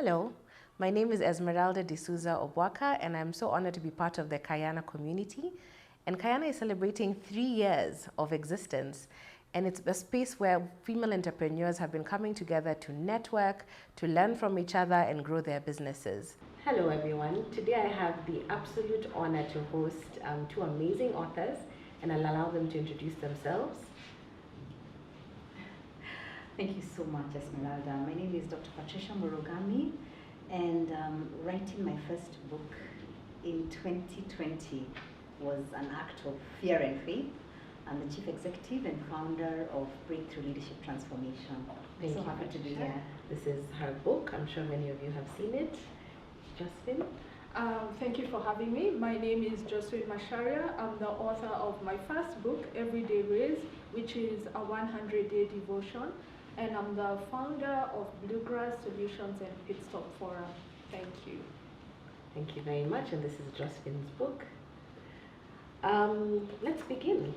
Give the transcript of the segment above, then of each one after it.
Hello, my name is Esmeralda D'Souza Obwaka, and I'm so honored to be part of the Kayana community. And Kayana is celebrating 3 years of existence, and it's a space where female entrepreneurs have been coming together to network, to learn from each other, and grow their businesses. Hello, everyone. Today I have the absolute honor to host two amazing authors, and I'll allow them to introduce themselves. Thank you so much, Esmeralda. My name is Dr. Patricia Murugami, and writing my first book in 2020 was an act of fear and faith. I'm the chief executive and founder of Breakthrough Leadership Transformation. Thank so you, happy to be Patricia. here. This is her book. I'm sure many of you have seen it. Josephine? Thank you for having me. My name is Josephine Macharia. I'm the author of my first book, Everyday Raise, which is a 100-day devotion. And I'm the founder of Bluegrass Solutions and Pit Stop Forum. Thank you. Thank you very much. And this is Josephine's book. Let's begin.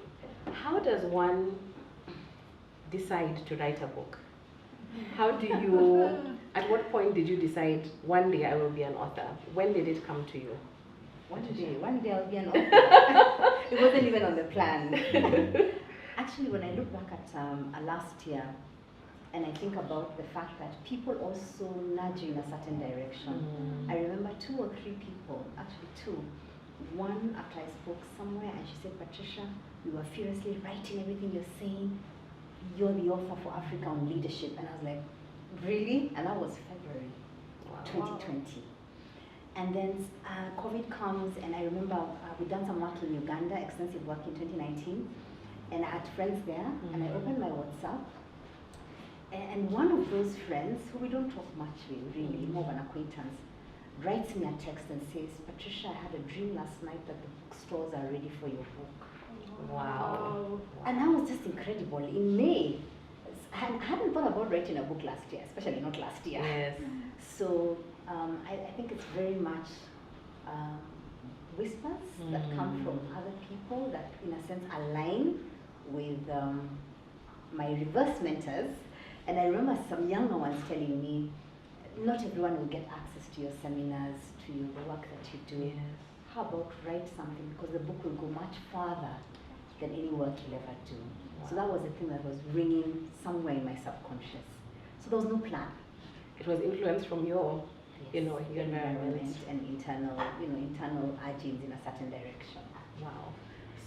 How does one decide to write a book? How do you, at what point did you decide, one day I will be an author? When did it come to you? One day I'll be an author. It wasn't even on the plan. Actually, when I look back at last year, and I think about the fact that people also nudge you in a certain direction. I remember 2 or 3 people, actually 2. One, after I spoke somewhere, and she said, Patricia, you are furiously writing everything you're saying. You're the author for Africa on leadership. And I was like, really? And that was February 2020. And then COVID comes, and I remember we'd done some work in Uganda, extensive work in 2019. And I had friends there, and I opened my WhatsApp. And one of those friends, who we don't talk much with, really, more of an acquaintance, writes me a text and says, Patricia, I had a dream last night that the bookstores are ready for your book. Wow. And that was just incredible. In May, I hadn't thought about writing a book last year, especially not last year. Yes. So I think it's very much whispers that come from other people that, in a sense, align with my reverse mentors. And I remember some younger ones telling me, not everyone will get access to your seminars, to the work that you do. Yes. How about write something, because the book will go much farther than any work you'll ever do. Wow. So that was the thing that was ringing somewhere in my subconscious. So there was no plan. It was influence from your, Yes, your environment. And internal urgings in a certain direction. Wow.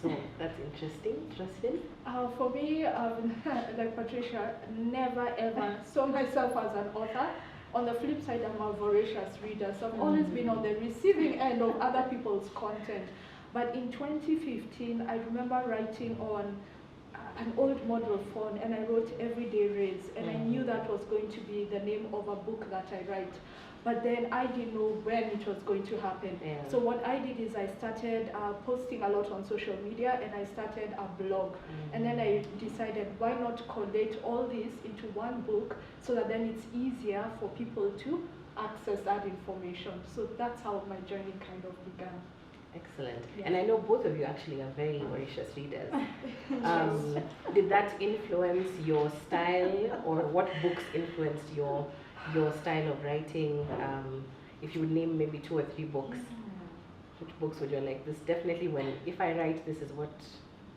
So that's interesting. Josephine? For me, like Patricia, never ever saw myself as an author. On the flip side, I'm a voracious reader, so I've always been on the receiving end of other people's content. But in 2015, I remember writing on an old model phone, and I wrote Everyday Raise, and I knew that was going to be the name of a book that I write. But then I didn't know when it was going to happen. Yeah. So what I did is I started posting a lot on social media, and I started a blog. And then I decided, why not collate all this into one book so that then it's easier for people to access that information. So that's how my journey kind of began. Excellent. Yeah. And I know both of you actually are very voracious readers. Did that influence your style, or what books influenced your style of writing? If you would name maybe 2 or 3 books, which books would you like? This definitely, if I write, this is what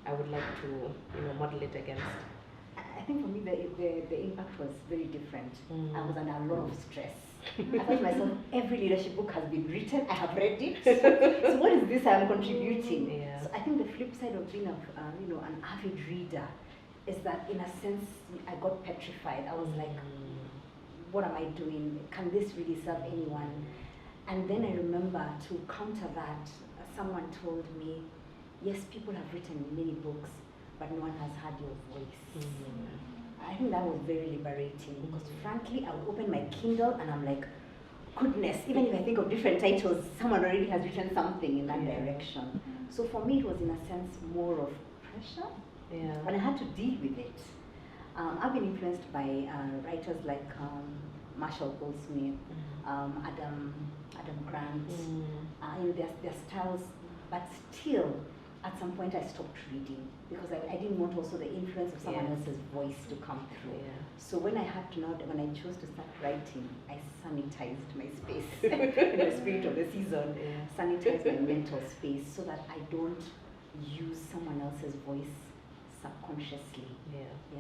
I would like to model it against. I think for me the impact was very different. I was under a lot of stress. I thought to myself, every leadership book has been written, I have read it. So what is this I'm contributing? Yeah. So I think the flip side of being an avid reader is that, in a sense, I got petrified. I was like, what am I doing? Can this really serve anyone? And then I remember, to counter that, someone told me, yes, people have written many books, but no one has heard your voice. I think that was very liberating, because frankly, I would open my Kindle and I'm like, goodness, even if I think of different titles, someone already has written something in that direction. So for me, it was, in a sense, more of pressure, but I had to deal with it. I've been influenced by writers like Marshall Goldsmith, Adam Grant. Their styles, but still, at some point I stopped reading because I didn't want also the influence of someone else's voice to come through. So when I chose to start writing, I sanitized my space in the spirit of the season, sanitized my mental space so that I don't use someone else's voice subconsciously.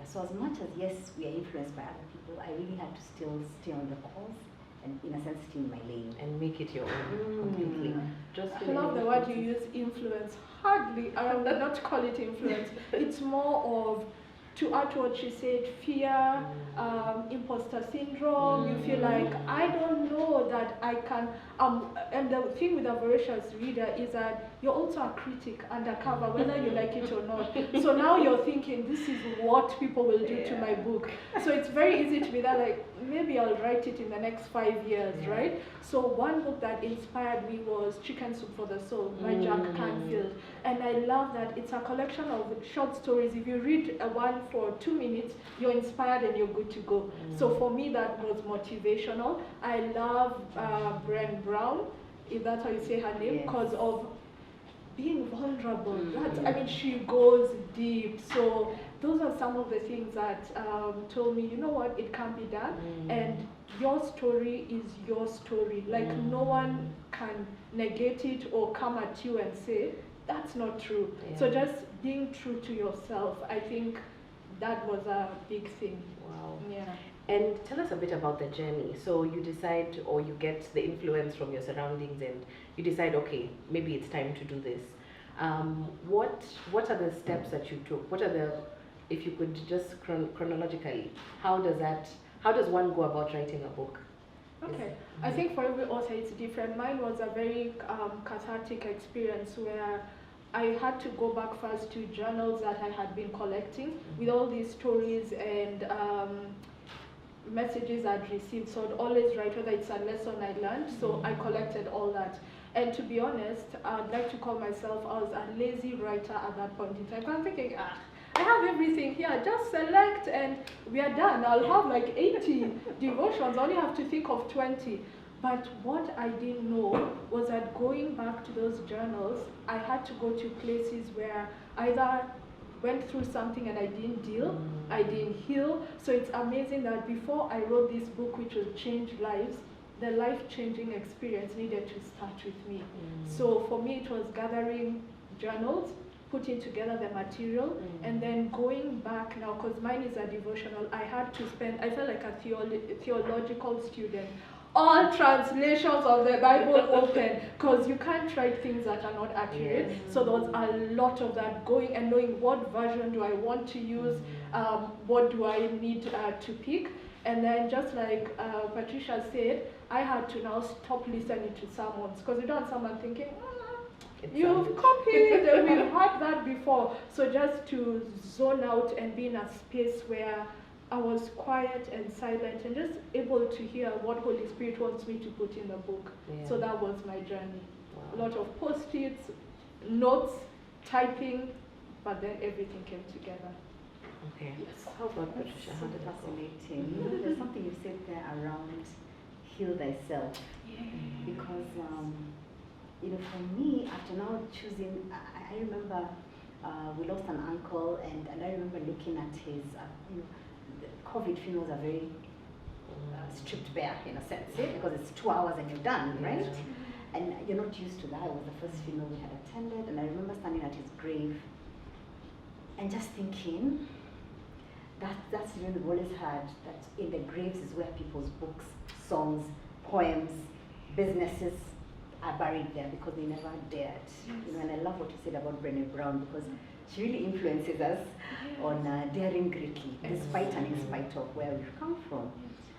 So as much as yes, we are influenced by other people, I really had to still stay on the course and in a sense stay in my lane. And make it your own completely. I love the word you use, influence. Hardly, I would not call it influence. It's more of, to add to what she said, fear, imposter syndrome. You feel like, I don't know that I can, and the thing with a voracious reader is that you're also a critic undercover, whether you like it or not. So now you're thinking, this is what people will do to my book. So it's very easy to be there like, maybe I'll write it in the next 5 years, right? So one book that inspired me was Chicken Soup for the Soul by Jack Canfield. And I love that it's a collection of short stories. If you read one for 2 minutes, you're inspired and you're good to go. So for me, that was motivational. I love Brené Brown, if that's how you say her name, because of being vulnerable. I mean, she goes deep. So those are some of the things that told me, you know what, it can be done. And your story is your story. Like no one can negate it or come at you and say, that's not true. So just being true to yourself, I think that was a big thing. Wow. Yeah. And tell us a bit about the journey. So you decide, or you get the influence from your surroundings and you decide, okay, maybe it's time to do this. What are the steps that you took? What are the, if you could just chronologically, how does one go about writing a book? Okay, I think for every author it's different. Mine was a very cathartic experience where I had to go back first to journals that I had been collecting with all these stories and messages I'd received. So I'd always write whether it's a lesson I learned. So I collected all that. And to be honest, I'd like to call myself, I was a lazy writer at that point in time. I'm thinking, I have everything here, just select and we are done. I'll have like 80 devotions, I only have to think of 20. But what I didn't know was that going back to those journals, I had to go to places where either went through something and I didn't deal, I didn't heal. So it's amazing that before I wrote this book, which will change lives, the life-changing experience needed to start with me. So for me, it was gathering journals, putting together the material, and then going back now, because mine is a devotional, I had to spend, I felt like a theological student. All translations of the Bible open, because you can't write things that are not accurate. So there was a lot of that, going and knowing what version do I want to use, what do I need to pick. And then just like Patricia said, I had to now stop listening to sermons, because you don't want someone thinking, you've copied and we've had that before. So just to zone out and be in a space where I was quiet and silent and just able to hear what Holy Spirit wants me to put in the book. So that was my journey. A lot of post-its, notes, typing, but then everything came together. Okay. Yes. How about Patricia? How did that go? Fascinating. You know, there's something you said there around heal thyself. Because, you know, for me, after now choosing, I remember we lost an uncle, and I remember looking at his, you know, the COVID funerals are very stripped bare in a sense, because it's 2 hours and you're done, right? And you're not used to that. It was the first funeral we had attended, and I remember standing at his grave and just thinking, that's the we've always had, that in the graves is where people's books, songs, poems, businesses are buried there because they never dared. You know, and I love what you said about Brené Brown, because she really influences us on daring greatly, despite and in spite of where we've come from.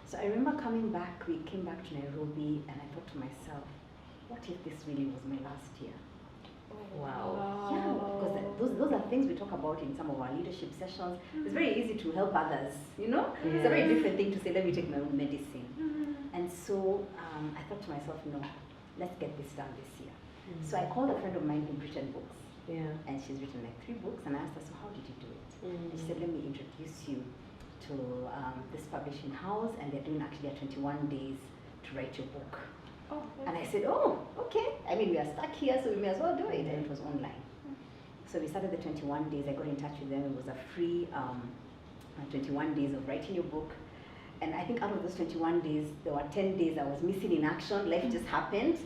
So I remember coming back, we came back to Nairobi, and I thought to myself, what if this really was my last year? Wow. Yeah, because those are things we talk about in some of our leadership sessions. It's very easy to help others, you know? It's a very different thing to say, let me take my own medicine. And so I thought to myself, no, let's get this done this year. So I called a friend of mine who'd written books. And she's written like 3 books, and I asked her, so how did you do it? And she said, let me introduce you to this publishing house, and they're doing actually 21 days to write your book. And I said, oh, okay. I mean, we are stuck here, so we may as well do it. And it was online. So we started the 21 days. I got in touch with them. It was a free 21 days of writing your book. And I think out of those 21 days, there were 10 days I was missing in action. Life just happened.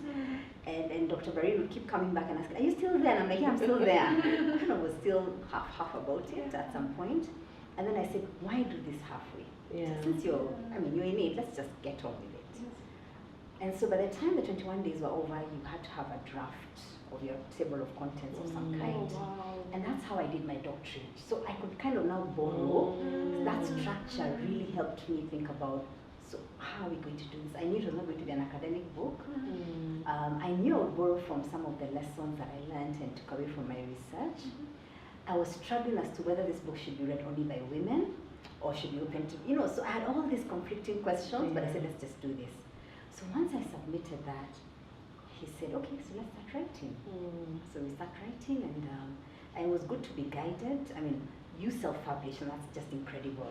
And Dr. Barry would keep coming back and asking, are you still there? And I'm like, yeah, I'm still there. I was still half about it at some point. And then I said, why do this halfway? Yeah. Since you're in it, let's just get on with it. And so by the time the 21 days were over, you had to have a draft of your table of contents of some kind. Oh, wow. And that's how I did my doctorate. So I could kind of now borrow. That structure really helped me think about, so how are we going to do this? I knew it was not going to be an academic book. I knew I would borrow from some of the lessons that I learned and took away from my research. I was struggling as to whether this book should be read only by women or should be open to, so I had all these conflicting questions, but I said, let's just do this. So once I submitted that, he said, okay, so let's start writing. So we start writing, and it was good to be guided. I mean, you self-publish, and that's just incredible.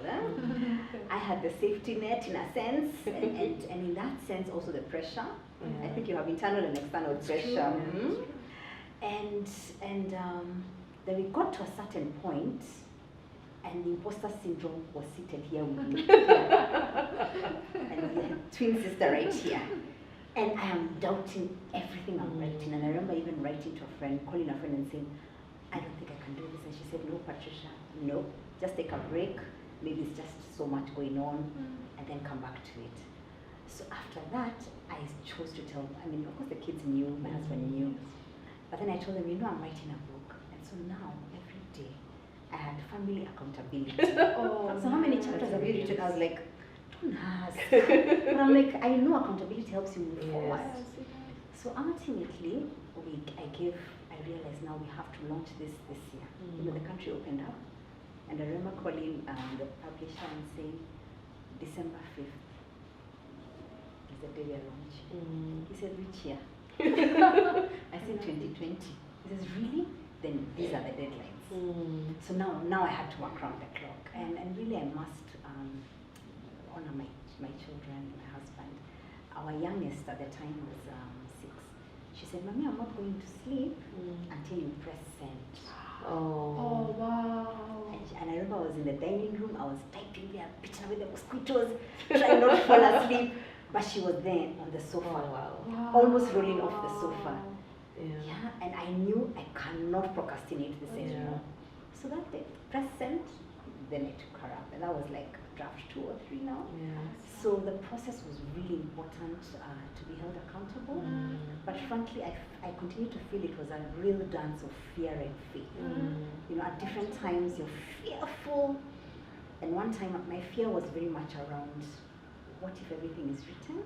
I had the safety net in a sense, and in that sense also the pressure. I think you have internal and external pressure. And then we got to a certain point, and the imposter syndrome was seated here with me. And the twin sister right here. And I am doubting everything I'm writing. And I remember even writing to a friend, calling a friend and saying, I don't think I can do this. And she said, no, Patricia, no, just take a break. Maybe it's just so much going on, and then come back to it. So after that, I chose to tell, of course the kids knew, my husband knew. But then I told them, I'm writing a book. And so now, every day, I had family accountability. So how many chapters have you written? I was like, don't ask. But I'm like, I know accountability helps you move forward. So ultimately, I realized now we have to launch this year. The country opened up. And I remember calling the publisher and saying, December 5th is the day we are launching. He said, which year? I said 2020. He says, really? Then these are the deadlines. So now I had to work around the clock. And really I must honor my children, my husband. Our youngest at the time was 6. She said, Mommy, I'm not going to sleep until you press send. Oh, wow. And I remember I was in the dining room, I was typing there, beating away the mosquitoes, trying not to fall asleep. But she was there on the sofa, almost rolling off the sofa. And I knew I cannot procrastinate this anymore. So that day, press send, then I took her up. And that was like draft 2 or 3 now. So the process was really important to be held accountable. But frankly, I continue to feel it was a real dance of fear and faith. At different times you're fearful. And one time my fear was very much around, what if everything is written?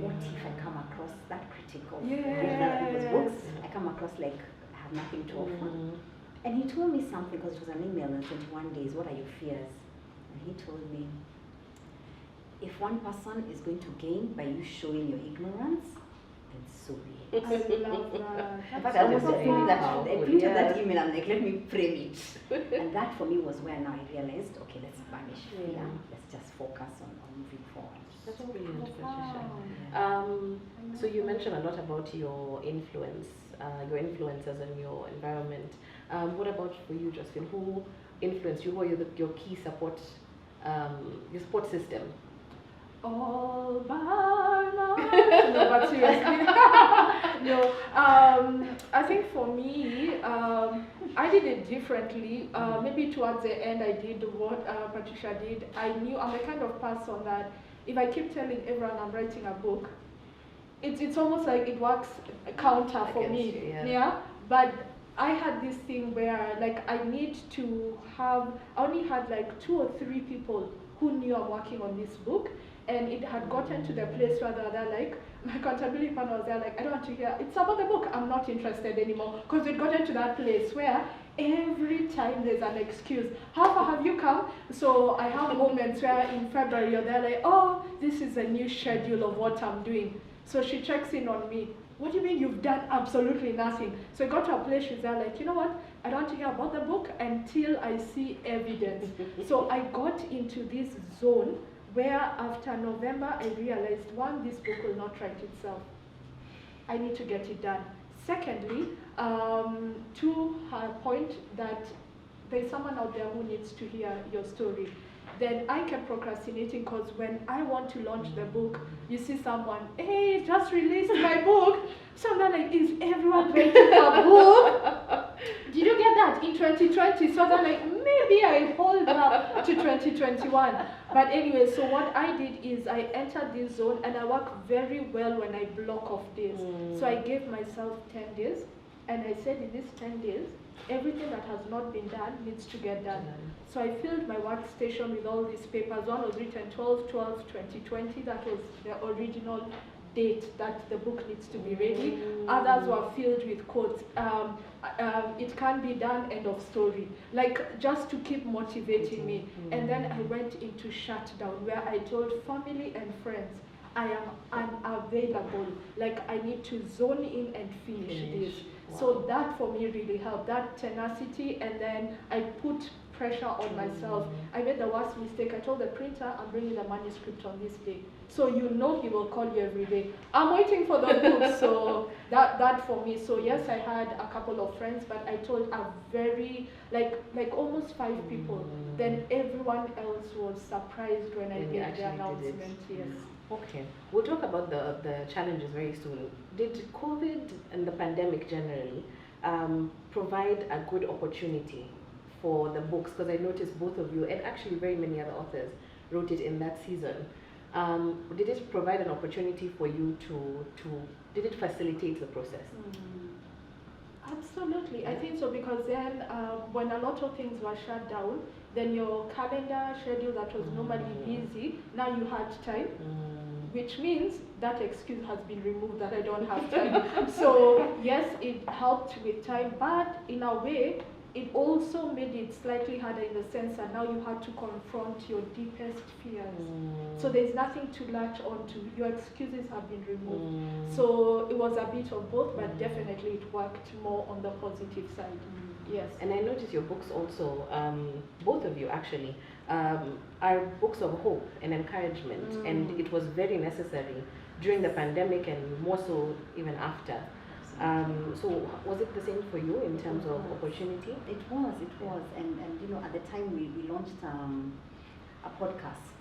What if I come across that critical? People's books, I come across like I have nothing to offer. And he told me something, because it was an email in 21 days, what are your fears? And he told me, if one person is going to gain by you showing your ignorance, then so be it. I love that. In fact, I almost printed that email. I'm like, let me frame it. And that for me was where now I realized, okay, let's banish fear. Let's just focus on moving forward. That's brilliant, Patricia. So you mentioned a lot about your influence, your influences in your environment. What about for you, Josephine? Who influenced you? Who are your key support, your support system? All by myself. No, but seriously. No. I think for me, I did it differently. Maybe towards the end, I did what Patricia did. I knew I'm the kind of person that if I keep telling everyone I'm writing a book, it's almost like it works counter for me. But I had this thing where like I only had like 2 or 3 people who knew I'm working on this book. And it had gotten to the place where they're like, my accountability partner was there like, I don't want to hear, it's about the book, I'm not interested anymore. Because it got into that place where every time there's an excuse. How far have you come? So I have moments where in February they're like, oh, this is a new schedule of what I'm doing. So she checks in on me. What do you mean you've done absolutely nothing? So I got to a place she's there like, you know what? I don't want to hear about the book until I see evidence. So I got into this zone where after November I realized, 1, this book will not write itself. I need to get it done. Secondly, to her point that there's someone out there who needs to hear your story. Then I kept procrastinating because when I want to launch the book, you see someone, hey, just released my book. So I'm like, is everyone waiting for a book? Did you get that in 2020? So I'm like, maybe I hold up to 2021. But anyway, so what I did is I entered this zone and I work very well when I block off days. So I gave myself 10 days and I said in these 10 days, everything that has not been done needs to get done. So I filled my workstation with all these papers. One was written 12/12/2020. That was the original date that the book needs to be ready. Others were filled with quotes. It can be done, end of story. Like just to keep motivating me. And then I went into shutdown where I told family and friends, I am unavailable. Like I need to zone in and finish this. Wow. So that for me really helped, that tenacity, and then I put pressure on myself. I made the worst mistake. I told the printer I'm bringing the manuscript on this day. So you know he will call you every day. I'm waiting for the book. So that for me. So yes, I had a couple of friends, but I told a very, like almost 5 people. Then everyone else was surprised when I did the announcement. Yes. Okay, we'll talk about the challenges very soon. Did COVID and the pandemic generally provide a good opportunity for the books? Because I noticed both of you, and actually very many other authors, wrote it in that season. Did it provide an opportunity for you did it facilitate the process? Absolutely, I think so, because then when a lot of things were shut down, then your calendar schedule that was normally busy, now you had time. Which means that excuse has been removed that I don't have time. So yes, it helped with time, but in a way, it also made it slightly harder in the sense that now you had to confront your deepest fears. So there's nothing to latch on to. Your excuses have been removed. So it was a bit of both, but definitely it worked more on the positive side. Yes. And I noticed your books also, both of you actually, are books of hope and encouragement, and it was very necessary during the pandemic and more so even after. So was it the same for you in terms of opportunity? It was, and you know, at the time we launched a podcast,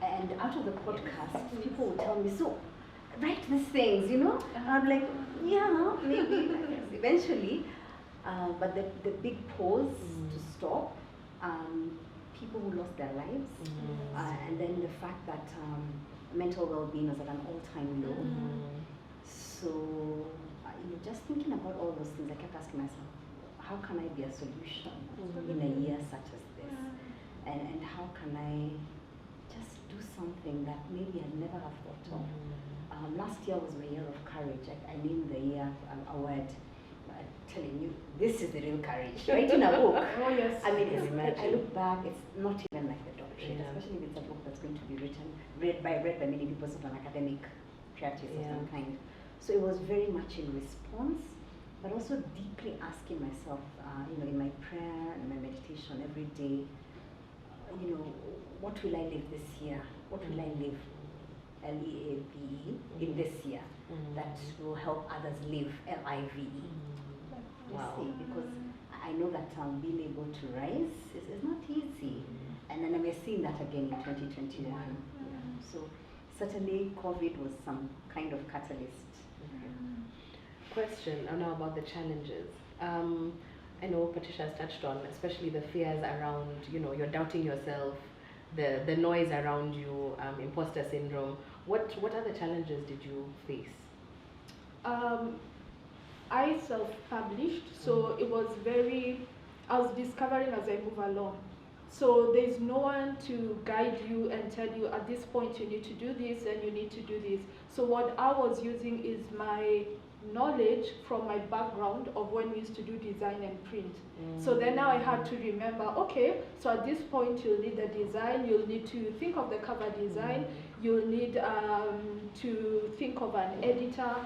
and out of the podcast, people would tell me, so write these things, you know, and I'm like, yeah, maybe, eventually, but the big pause to stop, people who lost their lives, and then the fact that mental well-being was at an all-time low. So, you know, just thinking about all those things, I kept asking myself, how can I be a solution in a year such as this? And how can I just do something that maybe I'd never have thought of? Last year was my year of courage. I named the year a word, telling you, this is the real courage. Writing a book. Oh yes. I mean, I look back, it's not even like the doctorate, especially if it's a book that's going to be read by many people, sort of an academic practice of some kind. So it was very much in response, but also deeply asking myself, you know, in my prayer and my meditation every day, you know, what will I live this year? What will I live, L-E-A-V-E, in this year that will help others live, L-I-V-E? Wow. Because I know that being able to rise is not easy, and then we're seeing that again in 2021. So certainly COVID was some kind of catalyst. Question now about the challenges. I know Patricia has touched on, especially the fears around, you know, you're doubting yourself, the noise around you, imposter syndrome. What other challenges did you face? I self-published, so it was I was discovering as I move along. So there's no one to guide you and tell you at this point you need to do this and you need to do this. So what I was using is my knowledge from my background of when we used to do design and print. So then now I had to remember, okay, so at this point you'll need the design, you'll need to think of the cover design, you'll need to think of an editor,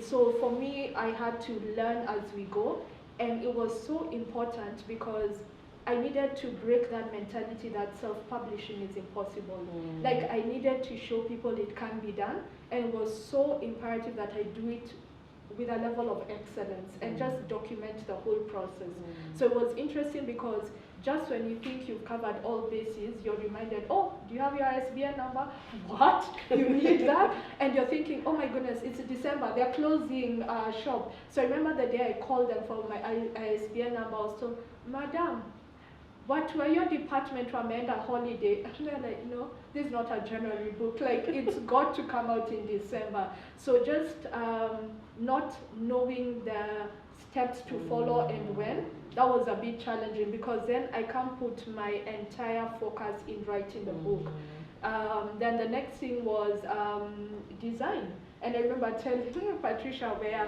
so for me, I had to learn as we go, and it was so important because I needed to break that mentality that self-publishing is impossible. Like I needed to show people it can be done, and it was so imperative that I do it with a level of excellence and just document the whole process. So it was interesting because just when you think you've covered all bases, you're reminded, oh, do you have your ISBN number? What? You need that? And you're thinking, oh my goodness, it's December, they're closing shop. So I remember the day I called them for my ISBN number, I was told, Madam, what were your department wameenda holiday? And they're like, no, this is not a January book. Like, it's got to come out in December. So just not knowing the steps to follow and when, that was a bit challenging because then I can't put my entire focus in writing the book. Then the next thing was design. And I remember telling Patricia where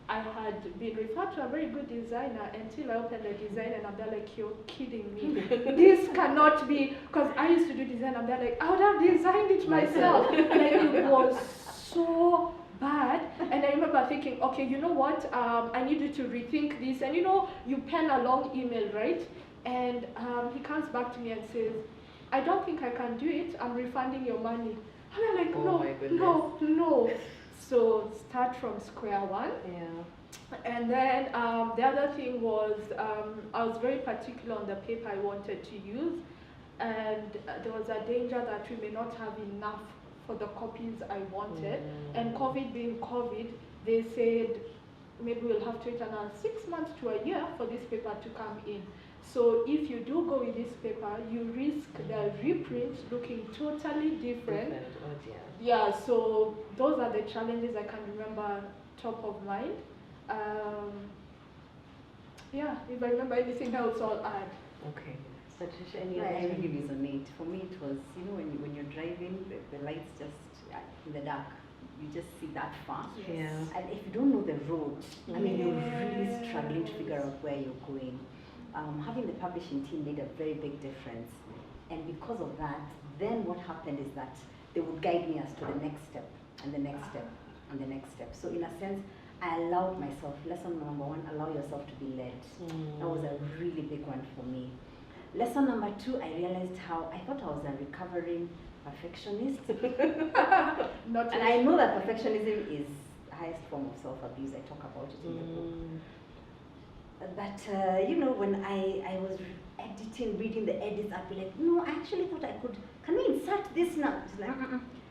I had been referred to a very good designer until I opened the design and I'm there like, you're kidding me. This cannot be, because I used to do design, I'm there like, I would have designed it myself. And it was so bad. And I remember thinking, okay, you know what, I need you to rethink this. And you know, you pen a long email, right? And he comes back to me and says, I don't think I can do it, I'm refunding your money. And I'm like, no. So start from square one. Yeah. And then the other thing was I was very particular on the paper I wanted to use, and there was a danger that we may not have enough for the copies I wanted. And COVID being COVID, they said maybe we'll have to wait another 6 months to a year for this paper to come in. So if you do go with this paper, you risk the reprint looking totally different. Yeah, so those are the challenges I can remember top of mind. Yeah, if I remember anything else, I'll add. Okay. Patricia, I really resonate. For me, it was, you know, when you're driving, the lights just in the dark, you just see that far. Yes. Yeah. And if you don't know the road, I mean, you're really struggling to figure out where you're going. Having the publishing team made a very big difference. And because of that, then what happened is that they would guide me as to the next step, and the next step, and the next step. So in a sense, I allowed myself, lesson number one, allow yourself to be led. That was a really big one for me. Lesson number two, I realized how I thought I was a recovering perfectionist. And I know that perfectionism is the highest form of self-abuse. I talk about it in the book. But, you know, when I was editing, reading the edits, I'd be like, no, I actually thought I could, can we insert this now? It's like,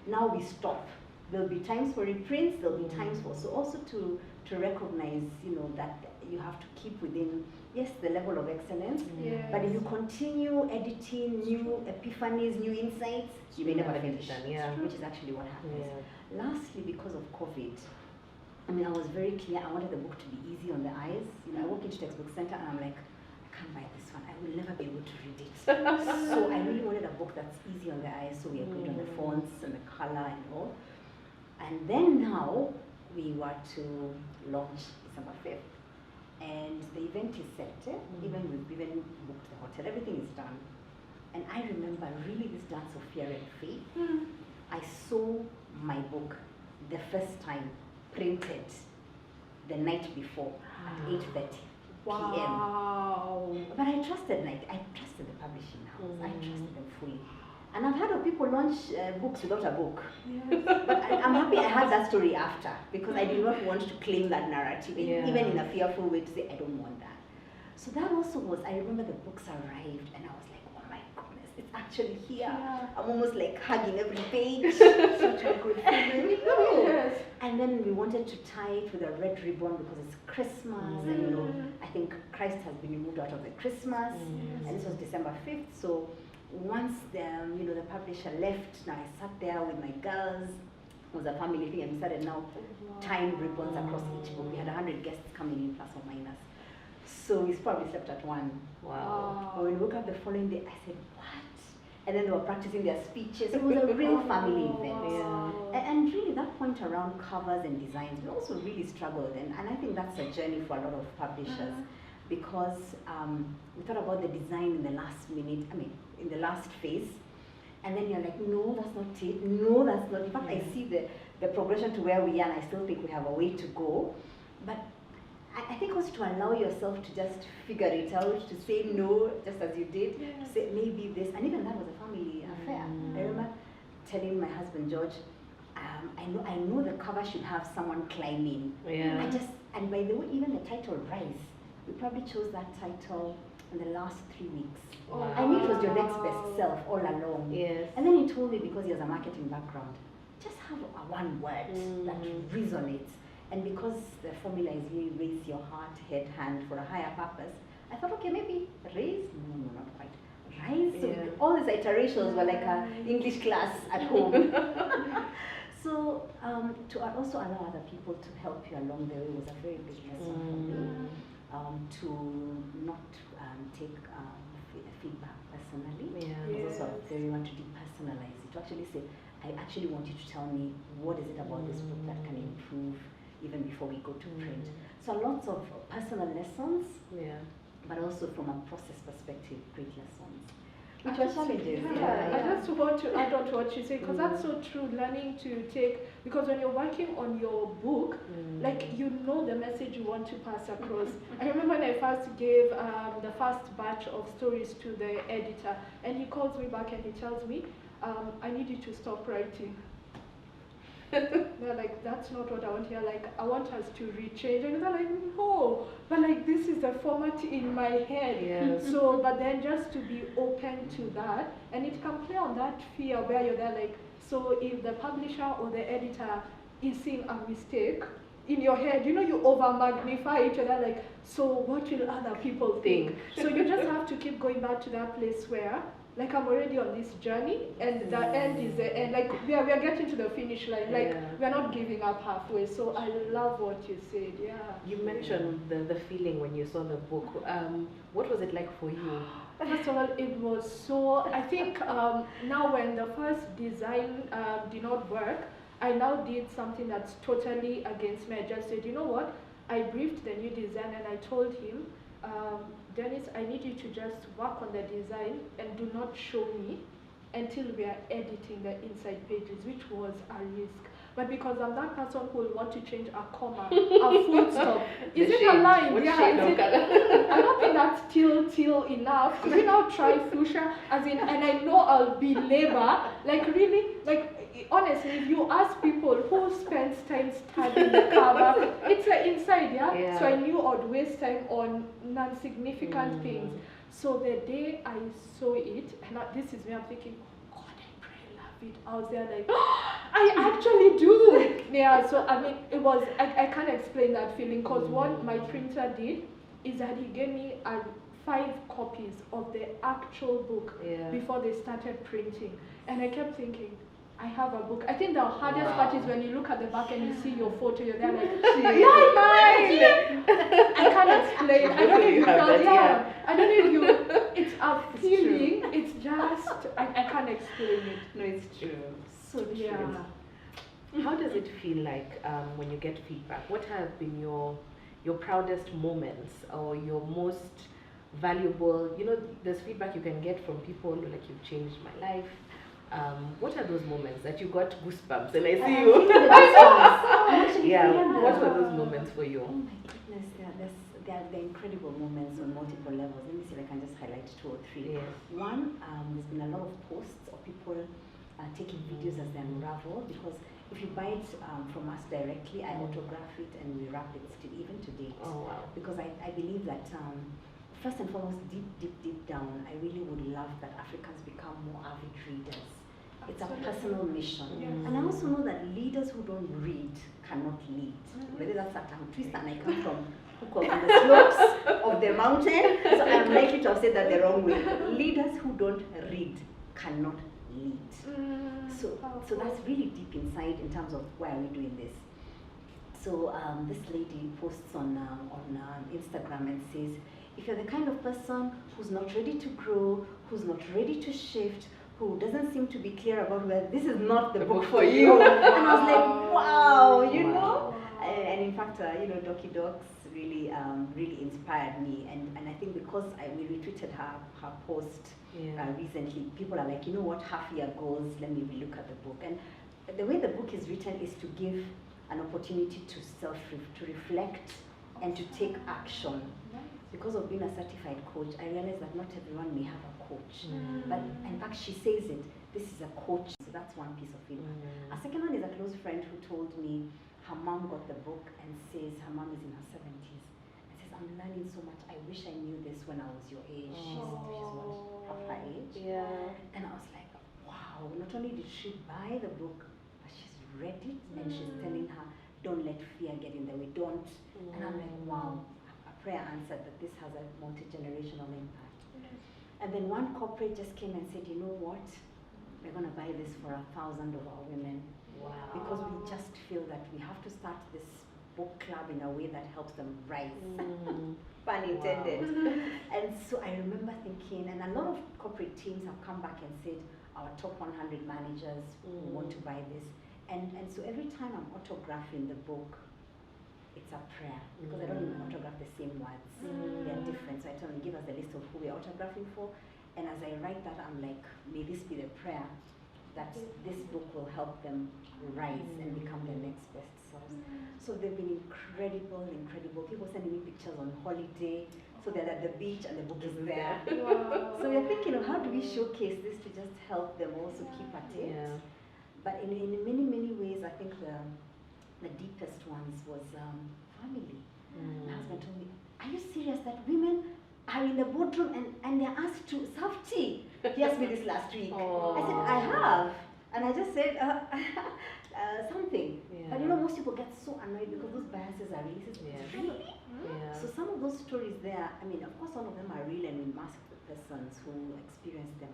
now we stop. There'll be times for reprints, there'll be times for, so also to recognize, you know, that you have to keep within, yes, the level of excellence, but if you continue editing new epiphanies, new insights, you may never finish, which is actually what happens. Lastly, because of COVID, I mean, I was very clear, I wanted the book to be easy on the eyes. You know, I walk into Textbook Center and I'm like, I can't buy this one, I will never be able to read it. So I really wanted a book that's easy on the eyes, so we agreed on the fonts and the color and all. And then now, we were to launch December 5th. And the event is set, we've even booked the hotel, everything is done. And I remember really this dance of fear and faith. I saw my book the first time printed the night before at 8:30 p.m. But I trusted the publishing house, I trusted them fully. And I've heard of people launch books without a book. But I'm happy I had that story after, because I did not want to claim that narrative, even in a fearful way, to say, I don't want that. So that also was, I remember the books arrived and I was like, oh my goodness, it's actually here. I'm almost like hugging every page. Such a good feeling. And then we wanted to tie it with a red ribbon because it's Christmas, and you know, I think Christ has been removed out of the Christmas, and this was December 5th, so once the publisher left, now I sat there with my girls. It was a family thing, and we started now tying ribbons across each book. We had 100 guests coming in, plus or minus. So we probably slept at 1. Wow. But when we woke up the following day, I said, what? And then they were practicing their speeches. It was a real family event. And really that point around covers and designs, we also really struggled. And I think that's a journey for a lot of publishers. Because we thought about the design in the last minute, in the last phase, and then you're like, no, that's not it, no, that's not, in fact, I see the progression to where we are, and I still think we have a way to go, but I think also to allow yourself to just figure it out, to say no, just as you did, to say maybe this, and even that was a family affair. I remember telling my husband, George, I know the cover should have someone climbing. Yeah. And by the way, even the title Rise, we probably chose that title in the last 3 weeks. Wow. I knew it was your next best self all along. Yes. And then he told me, because he has a marketing background, just have a one word that resonates. And because the formula is really raise your heart, head, hand for a higher purpose, I thought, okay, maybe raise, no, not quite. Rise. So all these iterations were like an English class at home. So to also allow other people to help you along the way was a very big lesson for me. To not take feedback personally. It was also a very want to depersonalize it. To actually say, I actually want you to tell me what is it about this book that can improve even before we go to print. So lots of personal lessons, but also from a process perspective, great lessons. Which were challenges. I just want to add on to what you say, because that's so true, learning to take, because when you're working on your book, like you know the message you want to pass across. I remember when I first gave the first batch of stories to the editor, and he calls me back and he tells me, I need you to stop writing. They're like, that's not what I want here. Like, I want us to rechange. And they're like, no, but like this is the format in my head. So, but then just to be open to that, and it can play on that fear where you're there like, so if the publisher or the editor is seeing a mistake in your head, you know, you over magnify it, and they're like, so what will other people think? So you just have to keep going back to that place where, like, I'm already on this journey, and the end is the end. Like, we are getting to the finish line. Like, we're not giving up halfway. So I love what you said. You mentioned the feeling when you saw the book. What was it like for you? First of all, it was so, I think now when the first design did not work, I now did something that's totally against me. I just said, you know what? I briefed the new design and I told him, Dennis, I need you to just work on the design and do not show me until we are editing the inside pages, which was a risk. But because I'm that person who will want to change a comma, a full stop. Is it a line? What shade of color? I don't think that's teal enough. Could we now try fuchsia? As in, and I know I'll be labor. Like really, like honestly, if you ask people who spends time studying the cover, it's the inside, So I knew I'd waste time on non-significant things. So the day I saw it, and this is me, I'm thinking, God, I pray I love it. I was there like, I actually do. So I mean, it was, I can't explain that feeling, because what my printer did is that he gave me 5 copies of the actual book before they started printing. And I kept thinking, I have a book. I think the hardest part is when you look at the back and you see your photo, you're there like, I can't explain. I don't know if you felt, I don't know if you, it's a feeling, it's just, I can't explain it. No, it's true. So true. How does it feel like when you get feedback? What have been your proudest moments or your most valuable, you know, there's feedback you can get from people like, you've changed my life. What are those moments that you got goosebumps and I see you? What were those moments for you? Oh my goodness, there are incredible moments on multiple levels. Let me see if I can just highlight 2 or 3. One, there's been a lot of posts of people taking videos as they unravel, because if you buy it from us directly, I autograph it and we wrap it still, even to date. Oh, wow. Because I believe that first and foremost, deep down, I really would love that Africans become more avid readers. It's a personal mission. And I also know that leaders who don't read cannot lead. Whether that's a tongue twister, and I come from the slopes of the mountain, so I'm likely to have said that the wrong way. Leaders who don't read cannot lead. So that's really deep inside in terms of why are we doing this. So this lady posts on Instagram and says, if you're the kind of person who's not ready to grow, who's not ready to shift, who doesn't seem to be clear about whether this is not the book for you. And I was like, wow, you know? And in fact, Doki Docs really inspired me. And I think because we retweeted her post recently, people are like, you know what, half-year goals, let me relook at the book. And the way the book is written is to give an opportunity to reflect and to take action. Because of being a certified coach, I realized that not everyone may have a coach. But in fact, she says it, this is a coach that's one piece of feedback. A second one is a close friend who told me her mom got the book and says her mom is in her 70s. And says, I'm learning so much. I wish I knew this when I was your age. She's what, half her age? Yeah. And I was like, wow, not only did she buy the book, but she's read it and she's telling her, don't let fear get in the way, don't. And I'm like, wow, a prayer answered that this has a multi-generational impact. And then one corporate just came and said, you know what, we're going to buy this for 1,000 of our women. Wow. Because we just feel that we have to start this book club in a way that helps them rise. Pun intended. And so I remember thinking, and a lot of corporate teams have come back and said, our top 100 managers who want to buy this. And so every time I'm autographing the book, it's a prayer, because I don't even autograph the same words. They're different. So I tell them, give us the list of who we're autographing for. And as I write that, I'm like, may this be the prayer that this book will help them rise and become their next best selves. So they've been incredible. People sending me pictures on holiday. So they're at the beach and the book is there. Wow. So we're thinking of how do we showcase this to just help them also keep at it. Yeah. But in many ways, I think the deepest ones was family. My husband told me, are you serious that women are in the boardroom and they're asked to serve tea? He asked me this last week. I said, I have. And I just said something. Yeah. But you know, most people get so annoyed because those biases are real. Really? Yeah. So some of those stories there, I mean, of course all of them are real and we mask the persons who experience them.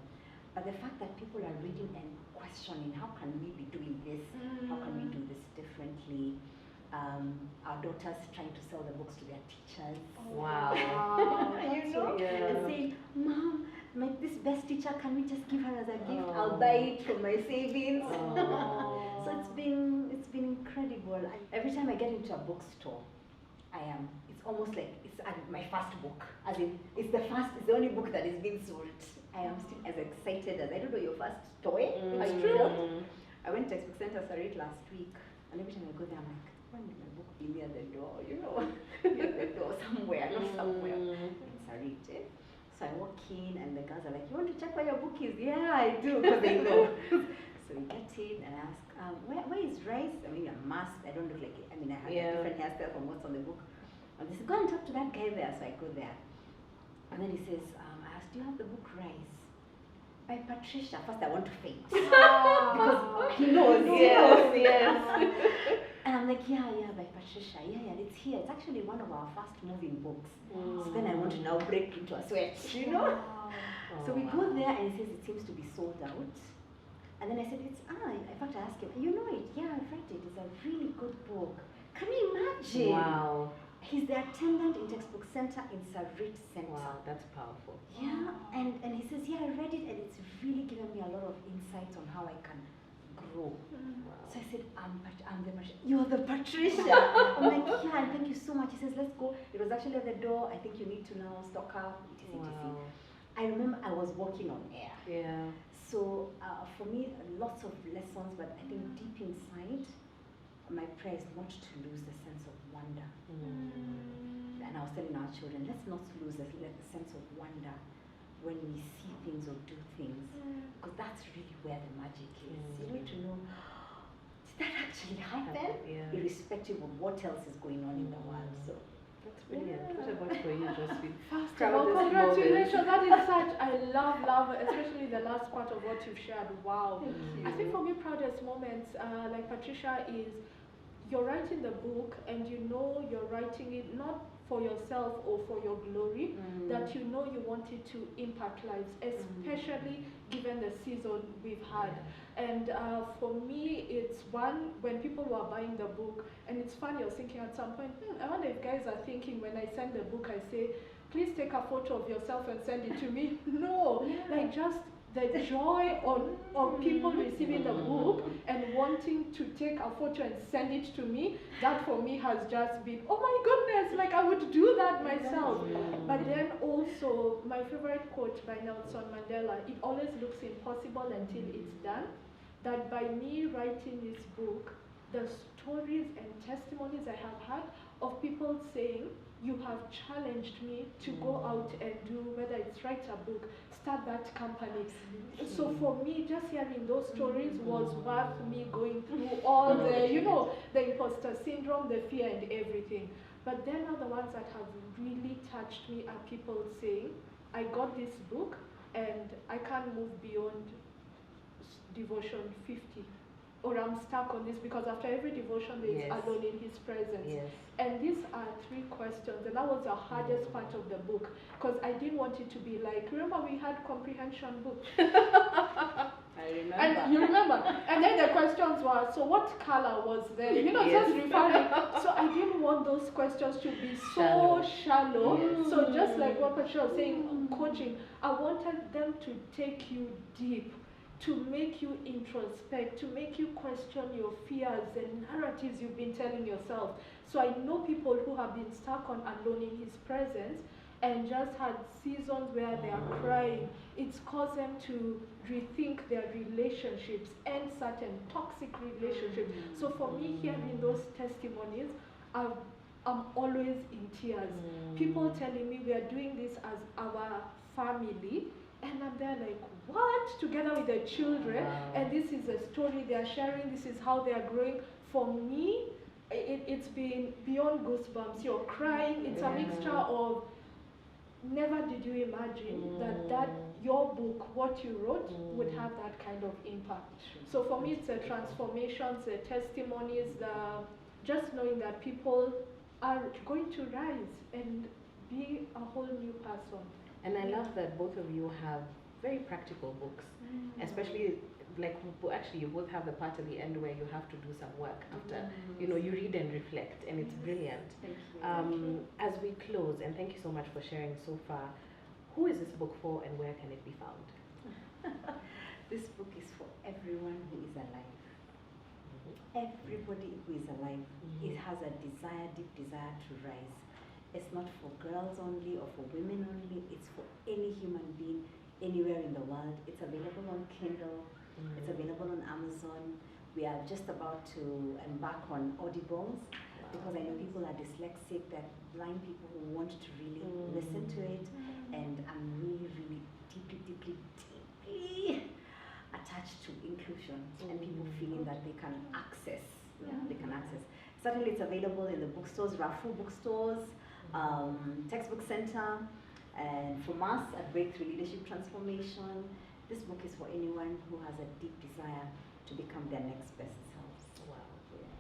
But the fact that people are reading and questioning, how can we be doing this? How can we do this differently? Our daughters trying to sell the books to their teachers. Wow. You know? Yeah. And saying, Mom, this best teacher, can we just give her as a gift? I'll buy it from my savings. So it's been incredible. Every time I get into a bookstore, it's almost like it's my first book. As in, it's the only book that is being sold. I am still as excited as, I don't know, your first toy. How you felt? I went to Expo Center Sarit last week, and every time I go there, I'm like, when will my book be near the door? You know, near the door somewhere, not somewhere. In Sarit, eh? So I walk in, and the girls are like, you want to check where your book is? Yeah, I do, because they know. So we get in and ask, where is Rice? I mean, I'm masked. I don't look like it. I mean, I have a different hairstyle from what's on the book. And they said, go and talk to that guy there. So I go there. And then he says, I asked, do you have the book Rice? By Patricia. First, I want to faint. Because he knows. Yes. And I'm like, yeah, by Patricia. Yeah, it's here. It's actually one of our fast moving books. So then I want to now break into a sweat, you know? So we go there and he says it seems to be sold out. And then I said, in fact I asked him, you know it? Yeah, I've read it. It's a really good book. Can you imagine? Wow. He's the attendant in Textbook Center in Sarit Center. Wow, that's powerful. Yeah, and he says, yeah, I read it and it's really given me a lot of insights on how I can grow. Wow. So I said, I'm the Patricia. You're the Patricia. I'm like, yeah, and thank you so much. He says, let's go. It was actually at the door. I think you need to now stock up, etc. Wow. I remember I was walking on air. Yeah. So for me, lots of lessons, but I think deep inside, my prayer is not to lose the sense of wonder. And I was telling our children, let's not lose the sense of wonder when we see things or do things, because that's really where the magic is. You need to know, did that actually happen? Irrespective of what else is going on in the world. So that's brilliant. What about for you, Josephine? First of all, congratulations. That is such, I love, especially the last part of what you've shared. Wow. I think for me, proudest moments, like Patricia, is you're writing the book and you know you're writing it not for yourself or for your glory, that you know you wanted to impact lives, especially given the season we've had. And for me, it's one, when people were buying the book, and it's funny, I was thinking at some point, I wonder if guys are thinking when I send the book, I say, please take a photo of yourself and send it to me. No, like just the joy of people receiving the book and wanting to take a photo and send it to me, that for me has just been, oh my goodness, like I would do that myself. But then also, my favorite quote by Nelson Mandela, it always looks impossible until it's done. That by me writing this book, the stories and testimonies I have had of people saying, you have challenged me to go out and do, whether it's write a book, start that company. So for me, just hearing those stories was worth me going through all the, you know, the imposter syndrome, the fear and everything. But then other ones that have really touched me are people saying, I got this book and I can't move beyond devotion 50. Or I'm stuck on this because after every devotion there is alone in his presence. And these are 3 questions, and that was the hardest part of the book because I didn't want it to be like, remember we had comprehension book. I remember. And you remember? And then the questions were, so what color was there? You know, just referring. So I didn't want those questions to be so shallow. So just like what Patricia was saying, coaching, I wanted them to take you deep, to make you introspect, to make you question your fears and narratives you've been telling yourself. So I know people who have been stuck on alone in his presence and just had seasons where they are crying. It's caused them to rethink their relationships and certain toxic relationships. So for me, hearing those testimonies, I'm always in tears. People telling me we are doing this as our family, and I'm there like, what? Together with the children, and this is a story they are sharing, this is how they are growing. For me, it's been beyond goosebumps. You're crying, it's a mixture of, never did you imagine that your book, what you wrote, would have that kind of impact. So for me, it's the transformations, the testimonies, just knowing that people are going to rise and be a whole new person. And I love that both of you have very practical books, especially like actually you both have the part at the end where you have to do some work after, you know, you read and reflect, and it's brilliant. Thank you. As we close, and thank you so much for sharing so far, who is this book for and where can it be found? This book is for everyone who is alive. Everybody who is alive, it has a desire, deep desire to rise. It's not for girls only or for women only, it's for any human being anywhere in the world. It's available on Kindle, it's available on Amazon. We are just about to embark on Audibles because I know people are dyslexic, they're blind people who want to really listen to it, and I'm really, really deeply attached to inclusion and people feeling that they can access. They can access. Certainly it's available in the bookstores, Rafu bookstores, Textbook Center, and from us at Breakthrough Leadership Transformation. This book is for anyone who has a deep desire to become their next best selves. Wow.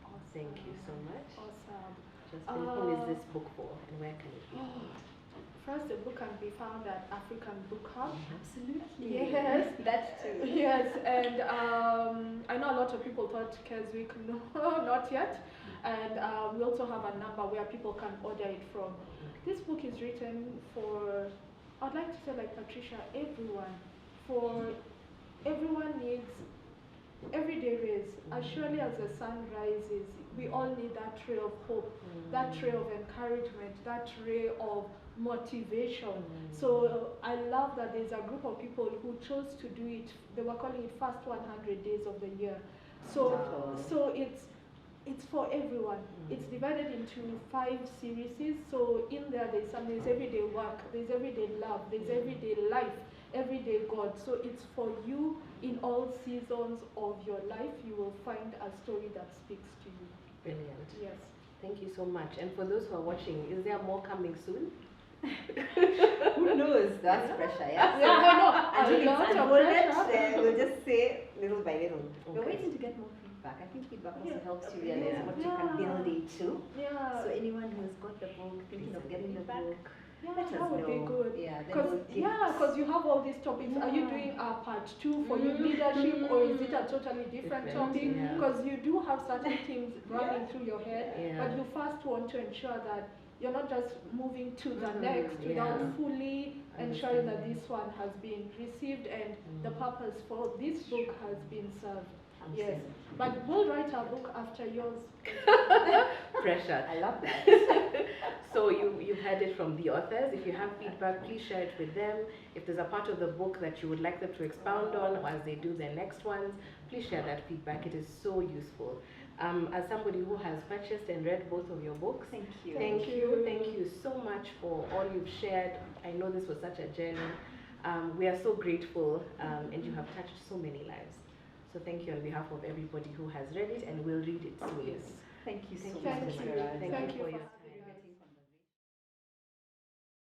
Awesome. Thank you so much. Awesome. Josephine, who is this book for and where can it be found? First, the book can be found at African Book Hub. Absolutely. Yes. That too. Yes, and I know a lot of people thought Keswick, no, not yet. And we also have a number where people can order it from. This book is written for, I'd like to say like Patricia, everyone. For everyone needs everyday rays. As surely as the sun rises, we all need that ray of hope, that ray of encouragement, that ray of motivation. So I love that there's a group of people who chose to do it. They were calling it First 100 Days of the Year. So it's for everyone. It's divided into 5 series. So in there's everyday work, there's everyday love, there's everyday life, everyday God. So it's for you in all seasons of your life. You will find a story that speaks to you. Brilliant. Yes. Thank you so much. And for those who are watching, is there more coming soon? Who knows? That's pressure, yeah? Until it's unfolded, we'll just say little by little. We're Okay. waiting to get more feedback. I think feedback also helps you realize what you can build into. Yeah. So anyone who's got the book, thinking of getting the book, Yeah, let us that would be know. good. Yeah, then Because we'll you have all these topics. Are you doing a part 2 for your leadership, or is it a totally different topic? Yeah. Because you do have certain themes running through your head, Yeah. but you first want to ensure that you're not just moving to the next without fully ensuring that this one has been received and the purpose for this book has been served. Yes, but we'll write our book after yours. Pressure. I love that. So you've heard it from the authors. If you have feedback, please share it with them. If there's a part of the book that you would like them to expound on, or as they do their next ones, please share that feedback. It is so useful. As somebody who has purchased and read both of your books, Thank you. thank you so much for all you've shared. I know this was such a journey. We are so grateful, and you have touched so many lives. So thank you on behalf of everybody who has read it and will read it soon. Thank you so Thank much. you so much. Thank you For for your